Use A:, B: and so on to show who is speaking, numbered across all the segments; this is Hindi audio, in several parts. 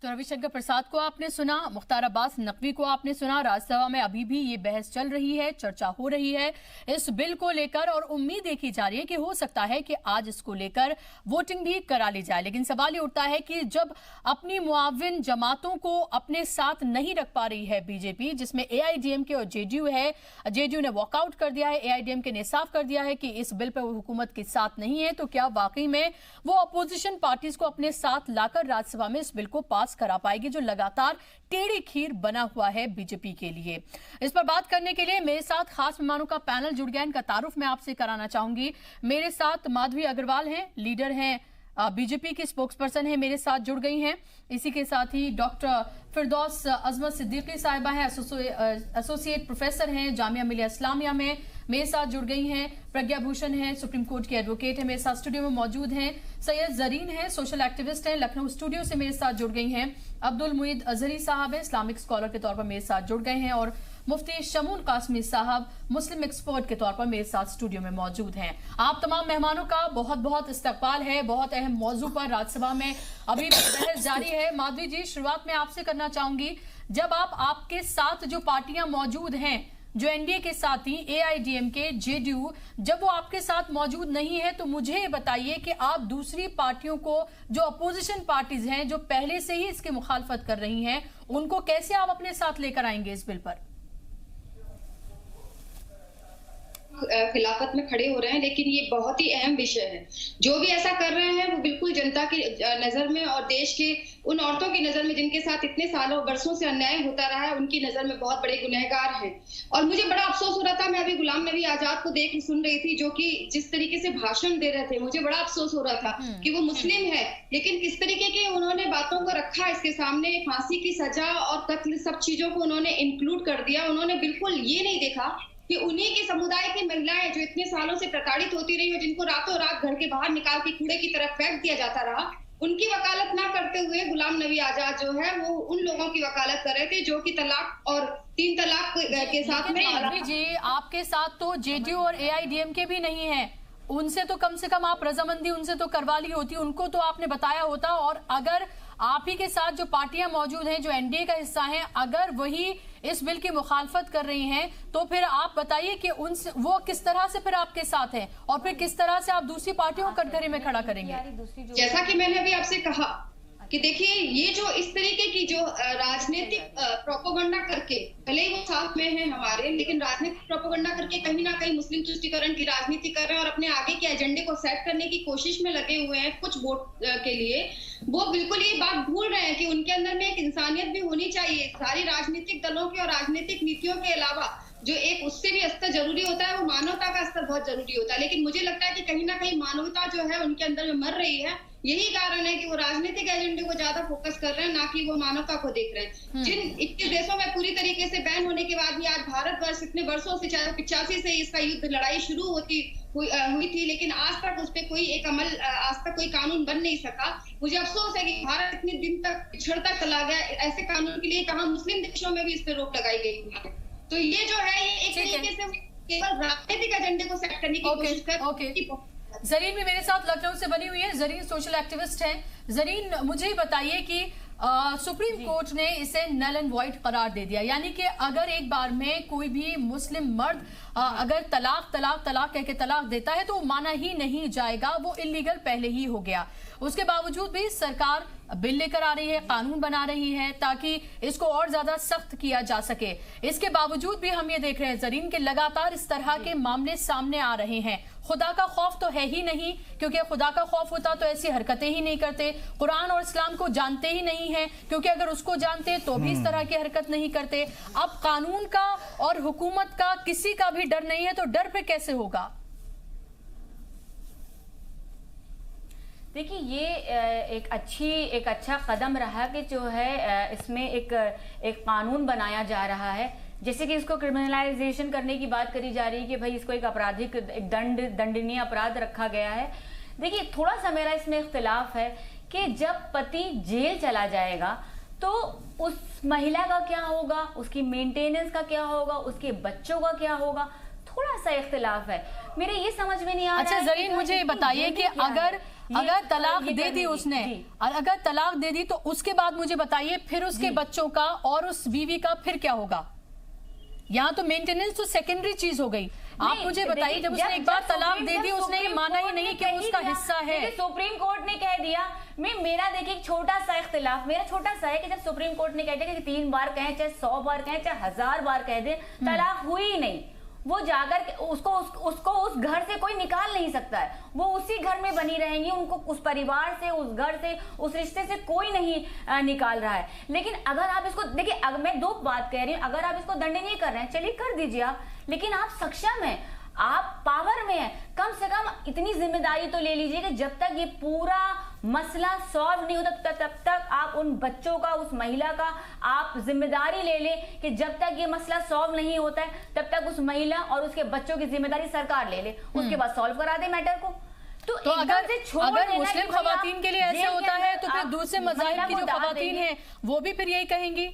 A: तो रविशंकर प्रसाद को आपने सुना, मुख्तार अब्बास नकवी को आपने सुना। राज्यसभा में अभी भी ये बहस चल रही है, चर्चा हो रही है इस बिल को लेकर और उम्मीद देखी जा रही है कि हो सकता है कि आज इसको लेकर वोटिंग भी करा ली जाए। लेकिन सवाल ये उठता है कि जब अपनी मुआविन जमातों को अपने साथ नहीं रख पा रही है बीजेपी, जिसमें एआईडीएमके और जेडीयू है, जेडीयू ने वॉकआउट कर दिया है, एआईडीएमके ने साफ कर दिया है कि इस बिल पर वो हुकूमत के साथ नहीं है, तो क्या वाकई में वो अपोजिशन पार्टीज को अपने साथ लाकर राज्यसभा में इस बिल को पास करा पाएगी, जो लगातार टेढ़ी खीर बना हुआ है बीजेपी के लिए। इस पर बात करने के लिए मेरे साथ खास मेहमानों का पैनल जुड़ गया। इनका तारुफ मैं आपसे कराना चाहूंगी। मेरे साथ माधवी अग्रवाल हैं, लीडर हैं, बीजेपी की स्पोक्सपर्सन है, मेरे साथ जुड़ गई हैं। इसी के साथ ही डॉक्टर फिरदौस अजमत सिद्दीकी साहिबा हैं, एसोसिएट प्रोफेसर हैं जामिया मिलिया इस्लामिया में, मेरे साथ जुड़ गई हैं। प्रज्ञा भूषण हैं, सुप्रीम कोर्ट की एडवोकेट है, मेरे साथ स्टूडियो में मौजूद हैं। सैयद जरीन हैं, सोशल एक्टिविस्ट हैं, लखनऊ स्टूडियो से मेरे साथ जुड़ गई हैं। अब्दुल मुईद अजहरी साहब हैं, इस्लामिक स्कॉलर के तौर पर मेरे साथ जुड़ गए हैं। और मुफ्ती शमून कासमी साहब मुस्लिम एक्सपर्ट के तौर पर मेरे साथ स्टूडियो में मौजूद हैं। आप तमाम मेहमानों का बहुत बहुत इस्तकबाल है। बहुत अहम मौजू पर राज्यसभा में अभी बहस जारी है। माधवी जी, शुरुआत में आपसे करना चाहूंगी, जब आपके साथ जो पार्टियां मौजूद हैं, जो एनडीए के साथ ही एआईडीएमके, जेडीयू, जब वो आपके साथ मौजूद नहीं है, तो मुझे ये बताइए कि आप दूसरी पार्टियों को, जो अपोजिशन पार्टीज हैं, जो पहले से ही इसकी मुखालफत कर रही हैं, उनको कैसे आप अपने साथ लेकर आएंगे इस बिल पर?
B: खिलाफत में खड़े हो रहे हैं, लेकिन ये बहुत ही अहम विषय है। जो भी ऐसा कर रहे हैं वो बिल्कुल जनता की नजर में और देश के उन औरतों की नजर में जिनके साथ इतने सालों बरसों से अन्याय होता रहा है, उनकी नजर में बहुत बड़े गुनहगार हैं। और मुझे बड़ा अफसोस हो रहा था, मैं अभी गुलाम नबी आजाद को सुन रही थी, जो कि जिस तरीके से भाषण दे रहे थे, मुझे बड़ा अफसोस हो रहा था कि वो मुस्लिम है, लेकिन किस तरीके के उन्होंने बातों को रखा इसके सामने, फांसी की सजा और कत्ल, सब चीजों को उन्होंने इंक्लूड कर दिया। उन्होंने बिल्कुल ये नहीं देखा कि उन्हीं के समुदाय की महिलाएं जो इतने सालों से प्रताड़ित होती रही और जिनको रातों रात घर के बाहर निकाल के कूड़े की तरफ फेंक दिया जाता रहा, उनकी वकालत ना करते हुए गुलाम नबी आजाद जो है वो उन लोगों की वकालत कर रहे थे जो कि तलाक और 3 तलाक के साथ में।
A: जी, आपके साथ तो जेडीयू और एआईडीएमके भी नहीं है, उनसे तो कम से कम आप रजामंदी उनसे तो करवा ली होती, उनको तो आपने बताया होता। और अगर आप ही के साथ जो पार्टियां मौजूद हैं, जो एनडीए का हिस्सा हैं, अगर वही इस बिल की मुखालफत कर रही हैं, तो फिर आप बताइए कि उनसे वो किस तरह से फिर आपके साथ हैं और फिर किस तरह से आप दूसरी पार्टियों को कटघरे में खड़ा करेंगे?
B: जैसा कि मैंने अभी आपसे कहा कि देखिए, ये जो इस तरीके की जो राजनीतिक प्रोपेगेंडा करके, भले ही वो साथ में है हमारे, लेकिन राजनीतिक प्रोपेगेंडा करके कहीं ना कहीं मुस्लिम तुष्टीकरण की राजनीति कर रहे हैं और अपने आगे के एजेंडे को सेट करने की कोशिश में लगे हुए हैं कुछ वोट के लिए। वो बिल्कुल ये बात भूल रहे हैं कि उनके अंदर में एक इंसानियत भी होनी चाहिए। सारी राजनीतिक दलों की और राजनीतिक नीतियों के अलावा जो एक उससे भी स्तर जरूरी होता है, वो मानवता का स्तर बहुत जरूरी होता है। लेकिन मुझे लगता है कि कहीं ना कहीं मानवता जो है उनके अंदर में मर रही है। यही कारण है कि वो राजनीतिक एजेंडे को ज्यादा फोकस कर रहे हैं, ना कि वो मानवता को देख रहे हैं। जिन 21 देशों में पूरी तरीके से बैन होने के बाद भी आज भारतवर्ष इतने वर्षों से, चाहे 85 से इसका युद्ध लड़ाई शुरू हुई थी, लेकिन आज तक उस पर कोई एक अमल, आज तक कोई कानून बन नहीं सका। मुझे अफसोस है कि भारत इतने दिन तक पिछड़ता चला गया। ऐसे कानून के लिए कहा मुस्लिम देशों में भी इस पर रोक लगाई गई है। तो ये जो है, ये एक तरीके से केवल राजनीतिक एजेंडे को सेट करने की कोशिश कर।
A: जरीन भी मेरे साथ लखनऊ से बनी हुई है, जरीन सोशल एक्टिविस्ट हैं। जरीन, मुझे बताइए कि सुप्रीम कोर्ट ने इसे नल एंड वॉइड करार दे दिया, यानी कि अगर एक बार में कोई भी मुस्लिम मर्द अगर तलाक कह के तलाक देता है तो वो माना ही नहीं जाएगा, वो इलीगल पहले ही हो गया। उसके बावजूद भी सरकार बिल लेकर आ रही है, कानून बना रही है ताकि इसको और ज्यादा सख्त किया जा सके। इसके बावजूद भी हम ये देख रहे हैं जरीन के लगातार इस तरह के मामले सामने आ रहे हैं। खुदा का खौफ तो है ही नहीं, क्योंकि खुदा का खौफ होता तो ऐसी हरकतें ही नहीं करते। कुरान और इस्लाम को जानते ही नहीं है, क्योंकि अगर उसको जानते तो भी इस तरह की हरकत नहीं करते। अब कानून का और हुकूमत का किसी का भी डर नहीं है, तो डर पे कैसे होगा?
C: देखिए, ये एक अच्छा कदम रहा कि जो है इसमें एक कानून बनाया जा रहा है, जैसे कि इसको क्रिमिनलाइजेशन करने की बात करी जा रही है कि भाई इसको एक आपराधिक, एक दंडनीय अपराध रखा गया है। देखिए, थोड़ा सा मेरा इसमें इख्तिलाफ है कि जब पति जेल चला जाएगा तो उस महिला का क्या होगा, उसकी मेंटेनेंस का क्या होगा, उसके बच्चों का क्या होगा, थोड़ा सा इख्तिलाफ है। मेरे ये समझ में नहीं आ रहा है।
A: अच्छा जरीन, मुझे बताइए कि अगर तलाक दे दी उसने, अगर तलाक दे दी तो उसके बाद मुझे बताइए फिर उसके बच्चों का और उस बीवी का फिर क्या होगा? यहाँ तो मेंटेनेंस तो सेकेंडरी चीज हो गई। आप मुझे बताइए, जब उसने एक बार तलाक दे दी उसने ये माना ही नहीं कि उसका हिस्सा है।
C: सुप्रीम कोर्ट ने कह दिया, मेरा देखिए एक छोटा सा इख्तिलाफ, मेरा छोटा सा है कि जब सुप्रीम कोर्ट ने कह दिया कि 3 बार कहें, चाहे 100 बार कहें, चाहे 1000 बार कह दे, तलाक हुई ही नहीं, वो जाकर उसको उस घर से कोई निकाल नहीं सकता है, वो उसी घर में बनी रहेंगी, उनको उस परिवार से, उस घर से, उस रिश्ते से कोई नहीं निकाल रहा है। लेकिन अगर आप इसको देखिए, अगर मैं 2 बात कह रही हूँ, अगर आप इसको दंडनीय कर रहे हैं, चलिए कर दीजिए आप, लेकिन आप सक्षम हैं, आप पावर में हैं, कम से कम इतनी जिम्मेदारी तो ले लीजिए कि जब तक ये पूरा मसला सॉल्व नहीं होता तब तक आप उन बच्चों का, उस महिला का आप जिम्मेदारी ले लें कि जब तक ये मसला सॉल्व नहीं होता है तब तक उस महिला और उसके बच्चों की जिम्मेदारी सरकार ले ले, उसके बाद सॉल्व करा दे मैटर को।
A: तो अगर मुस्लिम खवातीन के लिए ऐसे होता है तो फिर दूसरे मज़ाहिब की जो खवातीन हैं वो भी फिर यही कहेंगी,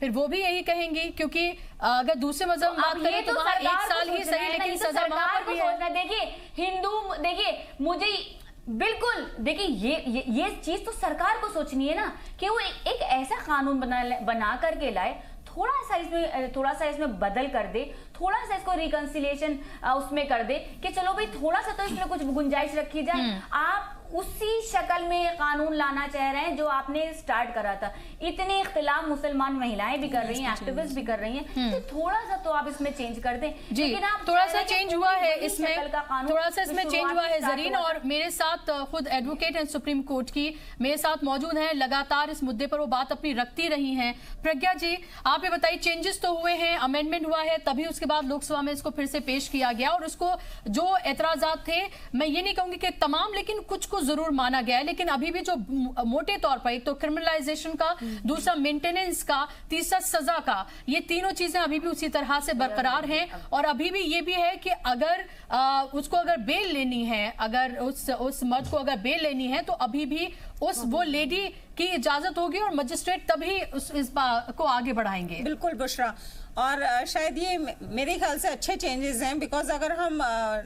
A: फिर वो भी यही कहेंगी, क्योंकि अगर दूसरे मजहब बात करें तो वहाँ 1 साल ही सही, लेकिन सजा वहाँ पर भी है।
C: देखिए हिंदू, देखिए मुझे बिल्कुल, देखिए ये चीज तो सरकार को सोचनी है ना कि वो एक ऐसा कानून बना करके लाए, थोड़ा सा इसमें बदल कर दे, थोड़ा सा इसको रिकंसिलिएशन उसमें कर दे कि चलो भाई थोड़ा सा तो इसमें कुछ गुंजाइश रखी जाए। आप उसी शक्ल में कानून लाना चाह रहे हैं जो आपने स्टार्ट करा था। इतने इख्तिलाफ मुसलमान महिलाएं भी कर रही हैं, एक्टिविस्ट भी कर रही हैं, तो थोड़ा सा तो आप इसमें चेंज कर दें।
A: लेकिन आप थोड़ा सा चेंज हुआ है इसमें, थोड़ा सा इसमें चेंज हुआ है जरीन, और मेरे साथ खुद एडवोकेट हैं सुप्रीम कोर्ट की मेरे साथ मौजूद हैं, लगातार इस मुद्दे पर वो बात अपनी रखती रही हैं। प्रज्ञा जी, आप ये बताइए, चेंजेस तो हुए हैं, अमेंडमेंट हुआ है, तभी उसके बाद लोकसभा में इसको फिर से पेश किया गया, और उसको जो एतराजात थे, मैं ये नहीं कहूंगी कि तमाम, लेकिन कुछ को जरूर माना गया है, लेकिन अभी भी जो मोटे तौर पर एक तो क्रिमिनलाइजेशन का, दूसरा मेंटेनेंस का, तीसरा सजा का, ये तीनों चीजें अभी भी उसी तरह से बरकरार हैं। और अभी भी ये भी है कि अगर उसको अगर बेल लेनी है, अगर उस मर्द को अगर बेल लेनी है तो अभी भी वो लेडी की इजाजत होगी और मजिस्ट्रेट तभी इस बात को आगे बढ़ाएंगे।
D: बिल्कुल बुशरा, और शायद ये मेरे ख्याल से अच्छे चेंजेस हैं, बिकॉज अगर हम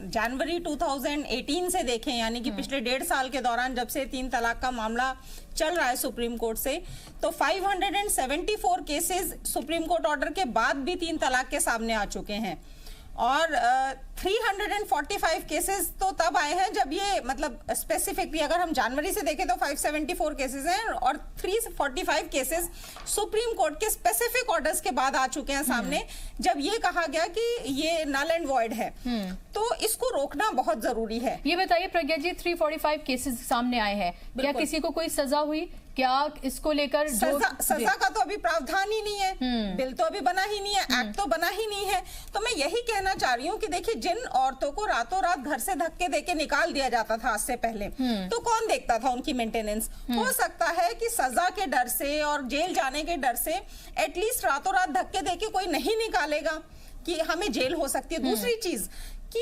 D: जनवरी 2018 से देखें, यानी कि पिछले 1.5 साल के दौरान जब से 3 तलाक का मामला चल रहा है सुप्रीम कोर्ट से, तो 574 केसेस सुप्रीम कोर्ट ऑर्डर के बाद भी 3 तलाक के सामने आ चुके हैं, और 345 केसेस तो तब आए हैं जब ये, मतलब स्पेसिफिकली अगर हम जनवरी से देखें तो 574 केसेस हैं, और 345 केसेस सुप्रीम कोर्ट के स्पेसिफिक ऑर्डर्स के बाद आ चुके हैं सामने, जब ये कहा गया कि ये नल एंड वॉइड है। तो इसको रोकना बहुत जरूरी है।
A: ये बताइए प्रज्ञा जी, 345 केसेस सामने आए हैं, क्या किसी को कोई सजा हुई? क्या इसको लेकर
D: सजा का तो अभी प्रावधान ही नहीं है, बिल तो अभी बना ही नहीं है, एक्ट तो बना ही नहीं है। तो मैं यही कहना चाह रही हूँ कि देखिए, जिन औरतों को रातों रात घर से धक्के देके निकाल दिया जाता था आज से पहले, तो कौन देखता था उनकी मेंटेनेंस? हो सकता है कि सजा के डर से और जेल जाने के डर से एटलीस्ट रातों रात धक्के देके कोई नहीं निकालेगा कि हमें जेल हो सकती है। दूसरी चीज कि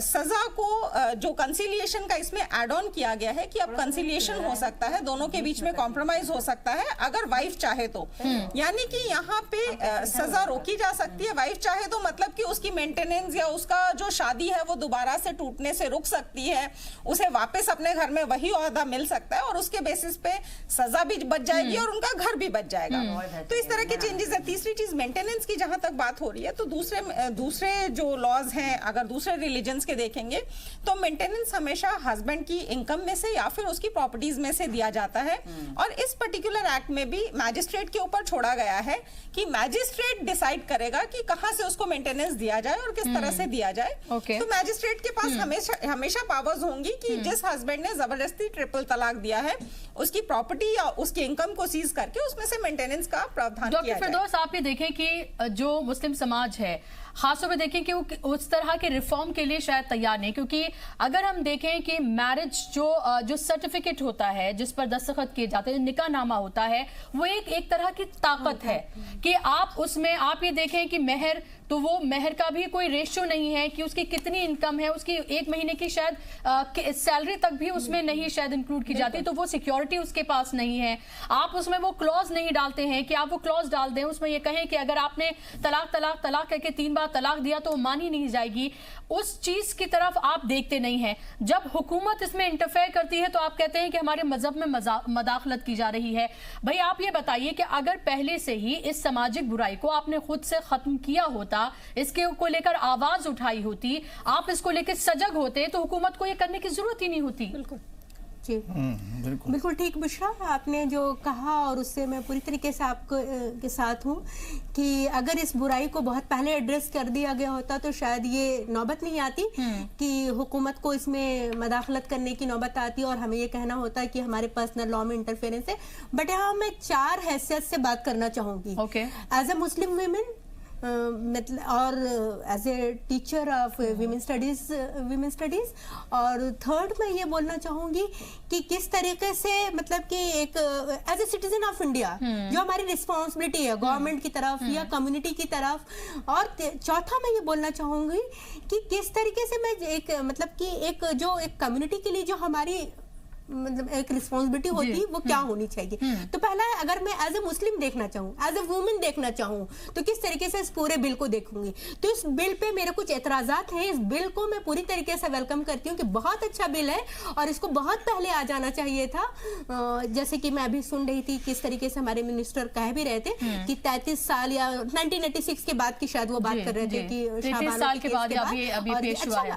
D: सजा को जो कंसिलिएशन का इसमें एड ऑन किया गया है कि अब कंसिलिएशन हो सकता है, दोनों के बीच में कॉम्प्रोमाइज हो सकता है अगर वाइफ चाहे तो, यानी कि यहाँ पे सजा रोकी जा सकती है। वाइफ चाहे तो मतलब कि उसकी मेंटेनेंस या उसका जो शादी है वो दोबारा से टूटने से रुक सकती है, उसे वापस अपने घर में वही ओहदा मिल सकता है, और उसके बेसिस पे सजा भी बच जाएगी और उनका घर भी बच जाएगा। तो इस तरह के चेंजेस है। तीसरी चीज मेंटेनेंस की जहां तक बात हो रही है, तो दूसरे जो लॉज हैं, अगर दूसरे रिलीजन्स के देखेंगे तो मेंटेनेंस हमेशा हस्बैंड की इनकम में से या फिर उसकी प्रॉपर्टीज में से दिया जाता है, और इस पर्टिकुलर एक्ट में भी मैजिस्ट्रेट के ऊपर छोड़ा गया है कि मैजिस्ट्रेट डिसाइड करेगा कि कहां से उसको मेंटेनेंस दिया जाए और किस तरह से दिया जाए। तो मैजिस्ट्रेट के पास हमेशा पावर्स होंगी कि जिस हस्बैंड ने जबरदस्ती ट्रिपल तलाक दिया है, उसकी प्रॉपर्टी या उसकी इनकम को सीज करके उसमें से मेंटेनेंस का प्रावधान किया जाए।
A: डॉक्टर फिरदौस, आप ये देखें कि जो मुस्लिम समाज है खासतौर पे देखें कि वो उस तरह के रिफॉर्म के लिए शायद तैयार नहीं, क्योंकि अगर हम देखें कि मैरिज जो सर्टिफिकेट होता है जिस पर दस्तखत किए जाते हैं, निकाहनामा होता है, वो एक तरह की ताकत है कि आप उसमें आप ये देखें कि मेहर तो वो मेहर का भी कोई रेशियो नहीं है कि उसकी कितनी इनकम है, उसकी एक महीने की शायद सैलरी तक भी उसमें नहीं शायद इंक्लूड की जाती, तो वो सिक्योरिटी उसके पास नहीं है। आप उसमें वो क्लॉज नहीं डालते हैं कि आप वो क्लॉज डाल दें, उसमें ये कहें कि अगर आपने तलाक तलाक तलाक करके 3 बार तलाक दिया तो मानी नहीं जाएगी। उस चीज की तरफ आप देखते नहीं हैं। जब हुकूमत इसमें इंटरफेयर करती है तो आप कहते हैं कि हमारे मजहब में मदाखलत की जा रही है। भाई आप ये बताइए कि अगर पहले से ही इस सामाजिक बुराई को आपने खुद से खत्म किया होता, इसके को लेकर आवाज उठाई होती, आप इसको लेकर सजग होते, तो हुकूमत को ये करने की जरूरत ही नहीं होती।
E: बिल्कुल जी, बिल्कुल ठीक बुशरा, आपने जो कहा और उससे मैं पूरी तरीके से आपको के साथ हूँ कि अगर इस बुराई को बहुत पहले एड्रेस कर दिया गया होता तो शायद ये नौबत नहीं आती कि हुकूमत को इसमें मदाखलत करने की नौबत आती और हमें ये कहना होता कि हमारे पर्सनल लॉ में इंटरफेरेंस है। बट यहाँ मैं 4 हैसियत से बात करना चाहूंगी। एज ए मुस्लिम वीमेन और as a teacher of women studies, और थर्ड मैं ये बोलना चाहूंगी कि किस तरीके से मतलब कि एक as a citizen of India जो हमारी रिस्पॉन्सिबिलिटी है गवर्नमेंट की तरफ या कम्युनिटी की तरफ, और चौथा मैं ये बोलना चाहूंगी कि किस तरीके से मैं एक मतलब कि एक जो एक कम्युनिटी के लिए जो हमारी मतलब एक रिस्पॉन्सिबिलिटी होती है वो क्या होनी चाहिए। तो पहला है, अगर मैं एज ए मुस्लिम देखना चाहूँ, एज ए वुमेन देखना चाहूँ, तो किस तरीके से इस पूरे बिल को देखूंगी। तो इस बिल पे मेरे कुछ एतराजात हैं। इस बिल को मैं पूरी तरीके से वेलकम करती हूँ कि बहुत अच्छा बिल है और इसको बहुत पहले आ जाना चाहिए था। जैसे कि मैं अभी सुन रही थी किस तरीके से हमारे मिनिस्टर कह भी रहे थे कि 33 साल या 1986 के बाद की शायद वो बात कर रहे थे कि
A: 33 साल के बाद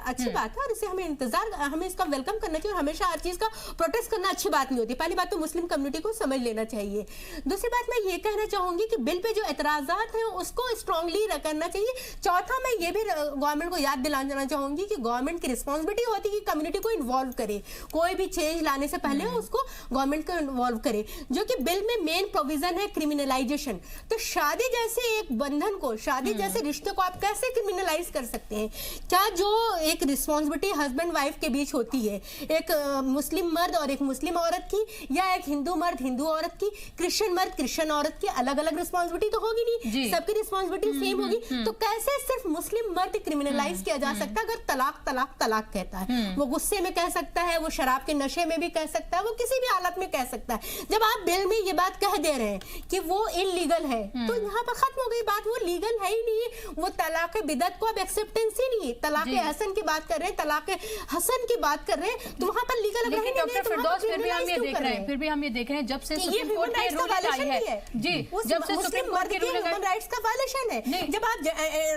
E: अच्छी बात है और इसे हमें इंतजार, हमें इसका वेलकम करना चाहिए। हमेशा हर चीज का प्रोटेस्ट करना अच्छी बात नहीं होती। पहली बात तो मुस्लिम कम्युनिटी को समझ लेना चाहिए। दूसरी बात मैं ये कहना चाहूंगी कि बिल पे जो एतराजात हैं उसको स्ट्रांगली करना चाहिए। चौथा मैं ये भी गवर्नमेंट को याद दिलाना चाहूंगी कि गवर्नमेंट की रिस्पॉन्सिबिलिटी होती है कि कम्युनिटी को इन्वॉल्व करे, कोई भी चेंज लाने से पहले उसको गवर्नमेंट को इन्वॉल्व करे, जो कि बिल में मेन प्रोविजन है क्रिमिनलाइजेशन। तो शादी जैसे एक बंधन को, शादी जैसे रिश्ते को आप कैसे क्रिमिनलाइज कर सकते हैं? क्या जो एक रिस्पॉन्सिबिलिटी हस्बैंड वाइफ के बीच होती है, एक मुस्लिम मर्द और एक मुस्लिम औरत की, या एक हिंदू मर्द हिंदू औरत की, क्रिश्चियन मर्द क्रिश्चियन औरत की, अलग अलग रिस्पॉन्सिबिलिटी तो होगी नहीं, सबकी रिस्पॉन्सिबिलिटी सेम होगी। तो कैसे सिर्फ मुस्लिम मर्द क्रिमिनलाइज किया जा सकता है? अगर तलाक तलाक तलाक कहता है, वो गुस्से में कह सकता है, वो शराब के नशे में भी कह सकता है, वो किसी भी हालत में कह सकता है। जब आप बिल में ये बात कह दे रहे हैं कि वो इलीगल है, तो यहाँ पर खत्म हो गई बात, वो लीगल है ही नहीं। वो तलाक बिदअत को अब एक्सेप्टेंस ही नहीं है। तलाक हसन की बात कर रहे हैं, तलाक हसन की बात कर रहे हैं, तो वहां पर लीगल
A: फिर भी हम ये देख रहे हैं जब से सुप्रीम कोर्ट की रूलिंग आई है जी, जब से सुप्रीम कोर्ट की रूलिंग
E: ह्यूमन राइट्स का वायलेशन है। जब आप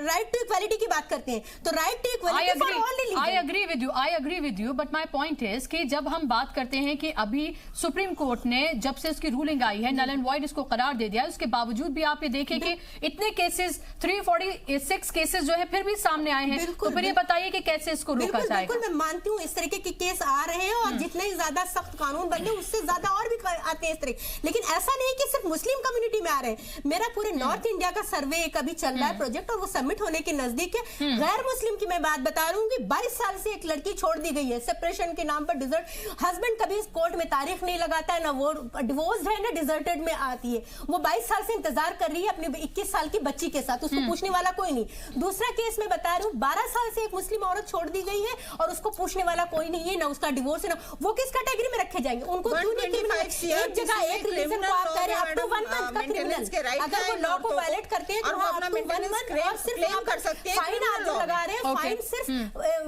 E: राइट टू इक्वालिटी की बात करते हैं तो right to equality for all.
A: I agree with you but my point is कि जब हम बात करते हैं कि अभी सुप्रीम कोर्ट ने जब से उसकी रूलिंग आई है नल एंड वॉइड इसको करार दे दिया, उसके बावजूद भी आप ये देखें कि इतने केसेस 346 केसेस जो है फिर भी सामने आए हैं। तो फिर ये बताइए कि कैसे इसको रोका जाएगा?
E: बिल्कुल मैं मानती हूँ इस तरीके के केस आ रहे हैं और जितने ज्यादा सख्त कानून बने उससे ज्यादा और भी आते हैं इस तरह, लेकिन ऐसा नहीं कि सिर्फ मुस्लिम कम्युनिटी में आ रहे हैं। मेरा पूरे नॉर्थ इंडिया का सर्वे एक अभी चल रहा है प्रोजेक्ट और वो सबमिट होने के नजदीक है। गैर मुस्लिम की मैं बात बता रही हूँ कि 22 साल से एक लड़की छोड़ दी गई है सेपरेशन के नाम पर। डिजर्ट हस्बैंड कभी इस कोर्ट में तारीख नहीं लगाता है, ना वो डिवोर्स है ना डिजर्टेड में आती है। वो 22 साल से इंतजार कर रही है अपनी 21 साल की बच्ची के साथ, उसको पूछने वाला कोई नहीं। दूसरा केस मैं बता रही हूँ 12 साल से एक मुस्लिम औरत छोड़ दी गई है और उसको पूछने वाला कोई नहीं है, ना उसका डिवोर्स है ना वो किस कैटेगरी में रखे जाएंगे। उनको एक जगह एक रिलीजन को आप कह रहे हैं अप टू 1 मंथ का क्रिमिनल, अगर वो लॉ को वायलेट करते हैं तो वहाँ अप टू 1 मंथ और सिर्फ आप कर सकते हैं फाइन आप जो लगा रहे हैं,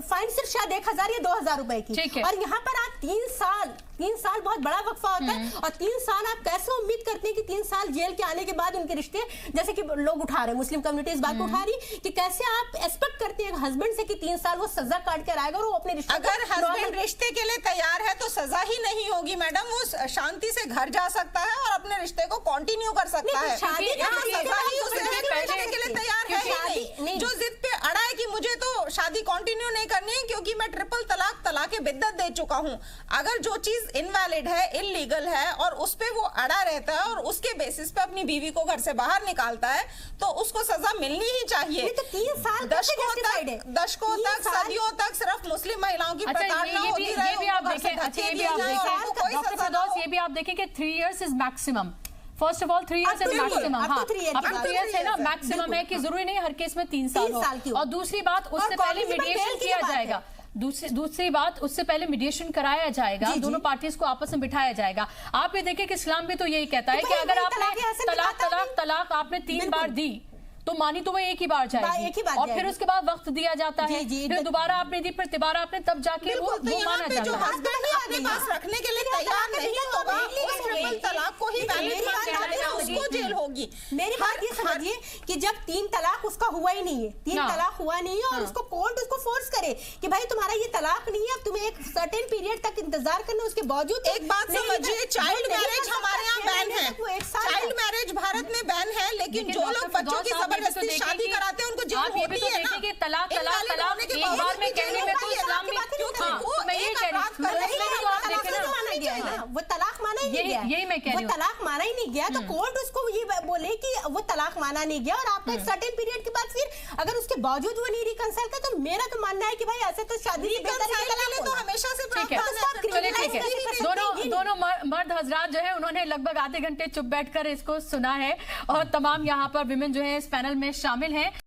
E: फाइन सिर्फ शायद 1000 या 2000 रुपए की, और यहाँ पर आप 3 साल बहुत बड़ा वक्फा होता है और 3 साल आप कैसे उम्मीद करते हैं कि 3 साल जेल के आने के बाद उनके रिश्ते, जैसे कि लोग उठा रहे हैं, मुस्लिम कम्युनिटी इस बात को उठा रही कि कैसे आप एक्सपेक्ट करते हैं हस्बैंड से कि 3 साल वो सजा काट कर आएगा और वो अपने रिश्ते,
D: अगर हस्बैंड रिश्ते के लिए तैयार है तो सजा ही नहीं होगी मैडम, वो शांति से घर जा सकता है और अपने रिश्ते को कंटिन्यू कर सकता है।
E: शादी
D: सजा ही उसे करने के लिए तैयार है ही नहीं। जो जिद पे अड़ा है कि मुझे तो शादी कंटिन्यू नहीं करनी है क्योंकि मैं ट्रिपल तलाक बिद्दत दे चुका हूँ, अगर जो चीज इनवैलिड है इलीगल है और उस पे वो अड़ा रहता है और उसके बेसिस पे अपनी बीवी को घर से बाहर निकालता है तो उसको सजा मिलनी ही चाहिए।
E: तो 3 साल
D: दशकों तक सदियों तक सिर्फ मुस्लिम महिलाओं की प्रताड़ना होती रही।
A: ये भी आप देखें कि 3 years is maximum. First of all 3 years है मैक्सिमम। हाँ, अब 3 इयर्स है ना मैक्सिमम है कि जरूरी नहीं हर केस में 3 साल हो। और दूसरी बात उससे पहले मीडिएशन किया जाएगा। दूसरी बात उससे पहले मीडिएशन कराया जाएगा, दोनों पार्टीज को आपस में बिठाया जाएगा। आप ये देखिए कि इस्लाम भी तो यही कहता है कि अगर आपने तलाक आपने 3 बार दी तो मानी तो वो एक ही बार जाएगी और फिर उसके बाद वक्त दिया जाता है, फिर दोबारा आपने दी, फिर तिबारा आपने, तब जाके वो माना जाता है।
D: हस्बैंड अपने पास रखने के लिए तैयार नहीं होगा, उस ट्रिपल तलाक को ही वैलिड माना जाएगा, उसको जेल होगी।
E: मेरी बात ये समझिए कि जब 3 तलाक उसका हुआ ही नहीं है, 3 तलाक हुआ नहीं है और उसको कोर्ट उसको फोर्स करे कि भाई तुम्हारा ये तलाक नहीं है, अब तुम्हें एक सर्टेन पीरियड तक इंतजार करना, उसके बावजूद
D: एक बात समझिए, चाइल्ड मैरिज हमारे यहाँ बैन है, चाइल्ड मैरिज भारत में बैन है, लेकिन जो लोग बच्चों की जबरदस्ती शादी कराते हैं उनको जेल होती है ना।
A: कि तलाक एक बार में कहने में तो इस्लाम में मैं ये कह रही हूँ
E: वो तलाक माना ही नहीं गया,
A: यही मैं कह रही हूँ,
E: वो तलाक माना ही नहीं गया तो कोर्ट उसको ये बोले कि वो तलाक माना नहीं गया और आपका एक सर्टेन पीरियड के बाद फिर अगर उसके बावजूद वो नहीं रिकंसाइल कर, तो मेरा तो मानना है कि भाई ऐसे तो शादी
D: तो हमेशा से
A: चलिए ठीक है। दोनों मर्द हजरात जो है उन्होंने लगभग आधे घंटे चुप बैठकर इसको सुना है और तमाम यहाँ पर विमेन जो है इस पैनल में शामिल हैं।